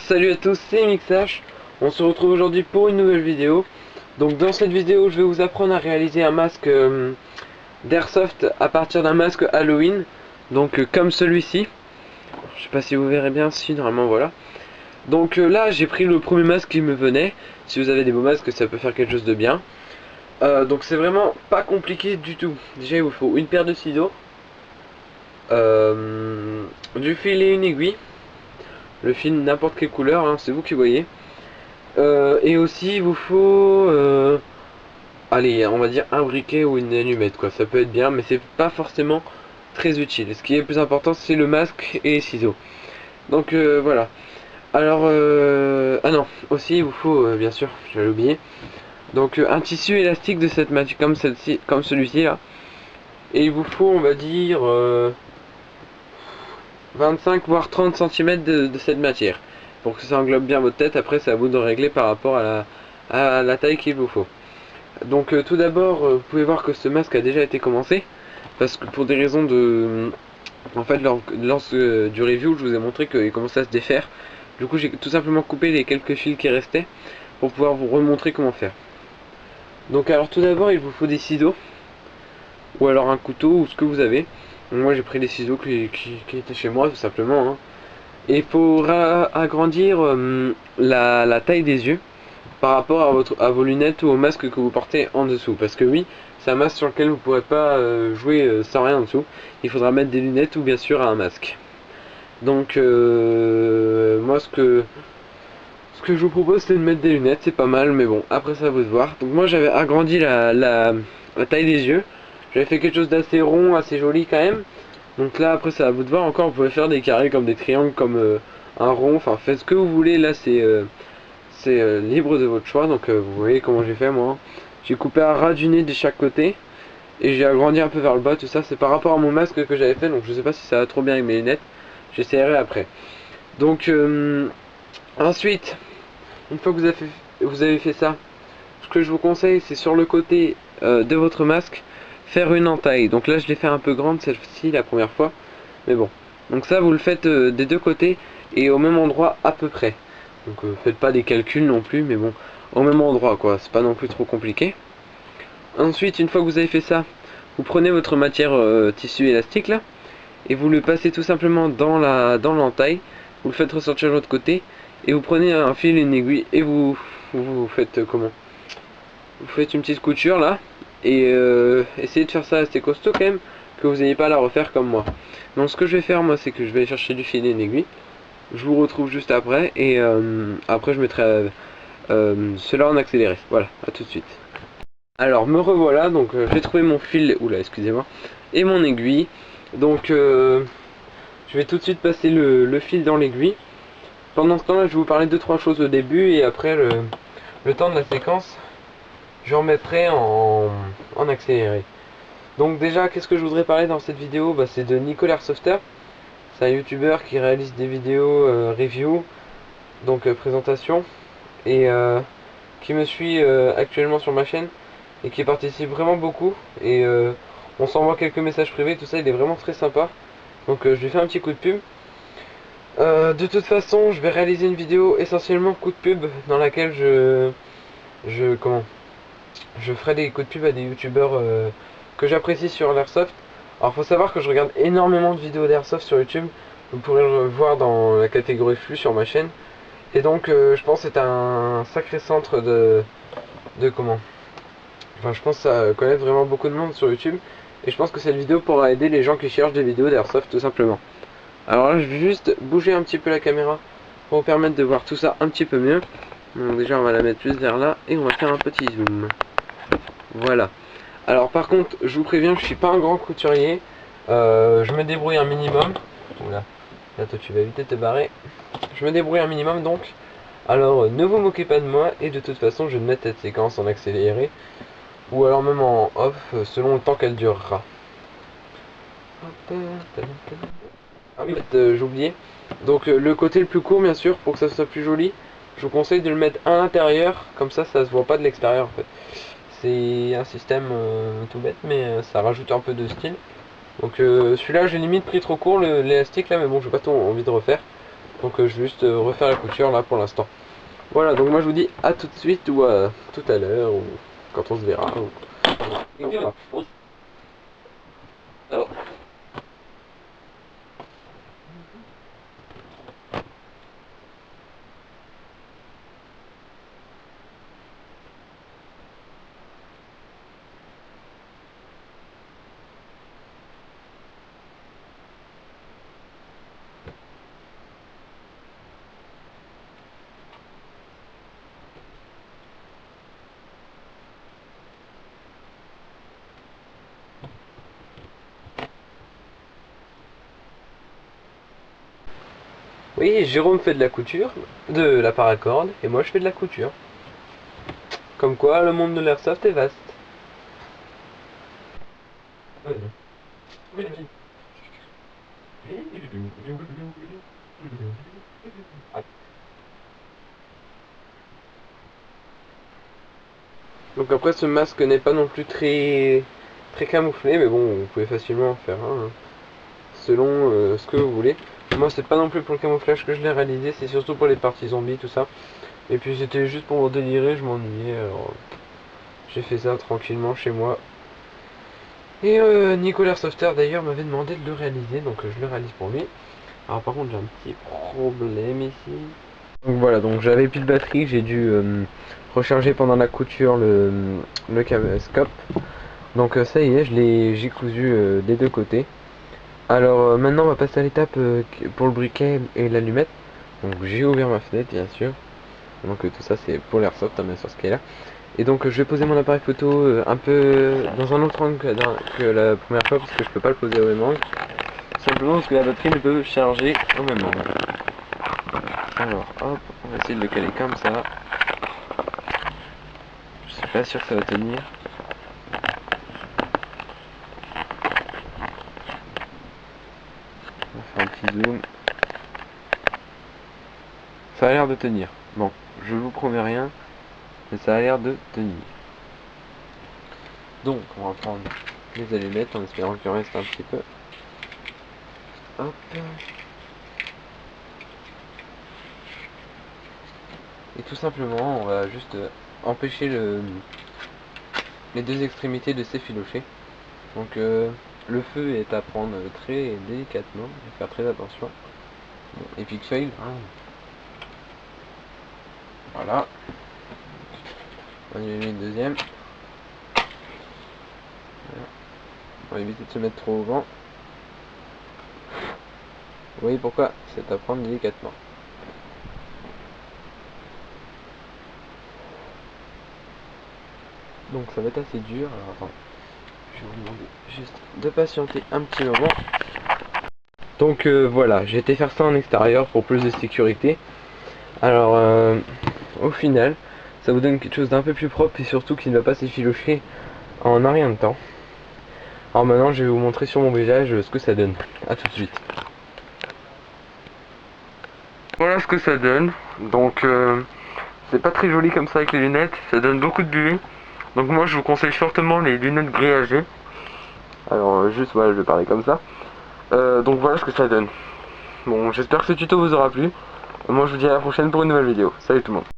Salut à tous, c'est MixH. On se retrouve aujourd'hui pour une nouvelle vidéo. Donc dans cette vidéo, je vais vous apprendre à réaliser un masque d'Airsoft à partir d'un masque Halloween. Donc comme celui-ci. Je sais pas si vous verrez bien, si normalement voilà. Donc là, j'ai pris le premier masque qui me venait. Si vous avez des beaux masques, ça peut faire quelque chose de bien. Donc c'est vraiment pas compliqué du tout. Déjà, il vous faut une paire de ciseaux, du fil et une aiguille. Le fil n'importe quelle couleur, hein, c'est vous qui voyez. Et aussi il vous faut allez, on va dire un briquet ou une allumette quoi. Ça peut être bien mais c'est pas forcément très utile. Ce qui est le plus important c'est le masque et les ciseaux. Donc voilà. Alors ah non, aussi il vous faut bien sûr, j'allais oublier. Donc un tissu élastique de cette matière comme celle-ci, comme celui-ci là. Et il vous faut on va dire 25 voire 30 cm de cette matière. Pour que ça englobe bien votre tête, après c'est à vous de régler par rapport à la taille qu'il vous faut. Donc tout d'abord, vous pouvez voir que ce masque a déjà été commencé. Parce que pour des raisons de... En fait, lors du review, je vous ai montré qu'il commençait à se défaire. Du coup, j'ai tout simplement coupé les quelques fils qui restaient pour pouvoir vous remontrer comment faire. Donc alors tout d'abord, il vous faut des ciseaux. Ou alors un couteau, ou ce que vous avez. Donc, moi j'ai pris les ciseaux qui étaient chez moi, tout simplement. Hein. Et pour agrandir la taille des yeux par rapport à vos lunettes ou au masque que vous portez en dessous. Parce que oui, c'est un masque sur lequel vous ne pourrez pas jouer sans rien en dessous. Il faudra mettre des lunettes ou bien sûr un masque. Donc moi ce que je vous propose c'est de mettre des lunettes, c'est pas mal mais bon, après ça à vous de voir. Donc moi j'avais agrandi la taille des yeux. J'avais fait quelque chose d'assez rond, assez joli quand même. Donc là après ça à vous de voir encore, vous pouvez faire des carrés comme des triangles, comme un rond, enfin faites ce que vous voulez, là c'est libre de votre choix. Donc vous voyez comment j'ai fait moi. J'ai coupé un ras du nez de chaque côté et j'ai agrandi un peu vers le bas, tout ça c'est par rapport à mon masque que j'avais fait, donc je sais pas si ça va trop bien avec mes lunettes, j'essaierai après. Donc ensuite, une fois que vous avez fait ça, ce que je vous conseille c'est sur le côté de votre masque, faire une entaille. Donc là je l'ai fait un peu grande celle-ci la première fois, mais bon. Donc ça vous le faites des deux côtés et au même endroit à peu près. Donc faites pas des calculs non plus, mais bon, au même endroit quoi, c'est pas non plus trop compliqué. Ensuite, une fois que vous avez fait ça, vous prenez votre matière tissu élastique là, et vous le passez tout simplement dans l'entaille, vous le faites ressortir de l'autre côté, et vous prenez un fil et une aiguille, et vous faites comment? Vous faites une petite couture là, et essayez de faire ça assez costaud quand même, que vous n'ayez pas à la refaire comme moi. Donc ce que je vais faire moi, c'est que je vais aller chercher du fil et une aiguille. Je vous retrouve juste après, et après je mettrai cela en accéléré. Voilà, à tout de suite. Alors me revoilà, donc j'ai trouvé mon fil, oula excusez-moi, et mon aiguille. Donc je vais tout de suite passer le fil dans l'aiguille. Pendant ce temps là je vais vous parler de trois choses au début et après le temps de la séquence je remettrai en accéléré. Donc déjà qu'est-ce que je voudrais parler dans cette vidéo, bah, c'est de Nicolas Airsofter. C'est un youtubeur qui réalise des vidéos review, donc présentation, et qui me suit actuellement sur ma chaîne et qui participe vraiment beaucoup, et on s'envoie quelques messages privés, tout ça, il est vraiment très sympa. Donc je lui fais un petit coup de pub. De toute façon je vais réaliser une vidéo essentiellement coup de pub dans laquelle je ferai des coups de pub à des youtubeurs que j'apprécie sur l'airsoft. Alors faut savoir que je regarde énormément de vidéos d'airsoft sur YouTube, vous pourrez le voir dans la catégorie flux sur ma chaîne. Et donc je pense que c'est un sacré centre de comment, enfin je pense à connaître vraiment beaucoup de monde sur YouTube. Et je pense que cette vidéo pourra aider les gens qui cherchent des vidéos d'airsoft tout simplement. Alors là je vais juste bouger un petit peu la caméra pour vous permettre de voir tout ça un petit peu mieux. Donc déjà on va la mettre plus vers là et on va faire un petit zoom. Voilà. Alors par contre je vous préviens, je suis pas un grand couturier. Je me débrouille un minimum. Oula, là toi tu vas éviter de te barrer. Je me débrouille un minimum donc. Alors ne vous moquez pas de moi, et de toute façon je vais mettre cette séquence en accéléré ou alors même en off selon le temps qu'elle durera. Ah oui, j'ai oublié. Donc le côté le plus court bien sûr, pour que ça soit plus joli, je vous conseille de le mettre à l'intérieur, comme ça se voit pas de l'extérieur en fait. C'est un système tout bête mais ça rajoute un peu de style. Donc celui-là j'ai limite pris trop court l'élastique là, mais bon j'ai pas trop envie de refaire. Donc je vais juste refaire la couture là pour l'instant. Voilà, donc moi je vous dis à tout de suite ou à tout à l'heure ou quand on se verra. Et voilà. Alors, oui, Jérôme fait de la couture, de la paracorde, et moi je fais de la couture. Comme quoi, le monde de l'airsoft est vaste. Donc après, ce masque n'est pas non plus très camouflé, mais bon, vous pouvez facilement en faire un, hein, selon ce que vous voulez. Moi, c'est pas non plus pour le camouflage que je l'ai réalisé, c'est surtout pour les parties zombies, tout ça. Et puis c'était juste pour me délirer, je m'ennuyais, alors j'ai fait ça tranquillement chez moi. Et Nicolas Softer d'ailleurs m'avait demandé de le réaliser, donc je le réalise pour lui. Alors par contre j'ai un petit problème ici. Donc voilà, donc j'avais plus de batterie, j'ai dû recharger pendant la couture le caméscope. Donc ça y est, j'ai cousu des deux côtés. Alors maintenant on va passer à l'étape pour le briquet et l'allumette. Donc j'ai ouvert ma fenêtre bien sûr. Donc tout ça c'est pour l'airsoft, hein, bien sûr ce qui est là. Et donc je vais poser mon appareil photo un peu dans un autre angle que la première fois parce que je peux pas le poser au même angle. Simplement parce que la batterie ne peut charger au même angle. Alors hop, on va essayer de le caler comme ça. Je suis pas sûr que ça va tenir. On va faire un petit zoom. Ça a l'air de tenir. Bon, je vous promets rien, mais ça a l'air de tenir. Donc on va prendre les allumettes en espérant qu'il en reste un petit peu. Hop. Et tout simplement, on va juste empêcher les deux extrémités de s'effilocher. Donc le feu est à prendre très délicatement, il faut faire très attention. Bon, epic fail. Hein. Voilà. On va allumer une deuxième. Voilà. On va éviter de se mettre trop au vent. Vous voyez pourquoi c'est à prendre délicatement. Donc ça va être assez dur. Alors attends, je vais vous demander juste de patienter un petit moment. Donc voilà, j'ai été faire ça en extérieur pour plus de sécurité. Alors au final, ça vous donne quelque chose d'un peu plus propre et surtout qui ne va pas s'effilocher en un rien de temps. Alors maintenant, je vais vous montrer sur mon visage ce que ça donne. A tout de suite. Voilà ce que ça donne. Donc c'est pas très joli comme ça avec les lunettes, ça donne beaucoup de buée. Donc moi je vous conseille fortement les lunettes grillagées. Alors juste voilà, je vais parler comme ça. Donc voilà ce que ça donne. Bon, j'espère que ce tuto vous aura plu. Moi je vous dis à la prochaine pour une nouvelle vidéo. Salut tout le monde.